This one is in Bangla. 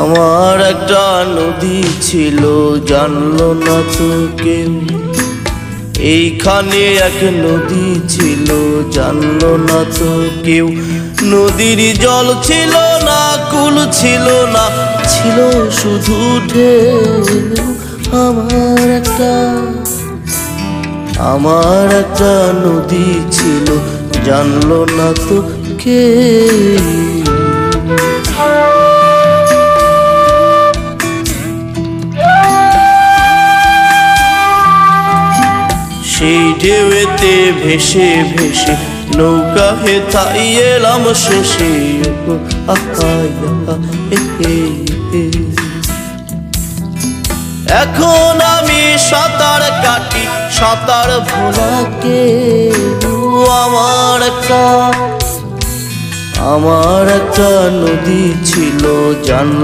আমার একটা নদী ছিল, জানলো না তো কেউ। এইখানে এক নদী ছিল, জানলো না তো কেউ। নদীর জল ছিল না, কুল ছিল না, ছিল শুধু ঢেউ। আমার একটা নদী ছিল, জানলো না তো কেউ। সেই ঢেউতে ভেসে ভেসে নৌকা হেথাই এলাম শেষে। এখন আমি সাঁতার কাটি, সাঁতার ভোলাকে। আমার একটা নদী ছিল, জানলো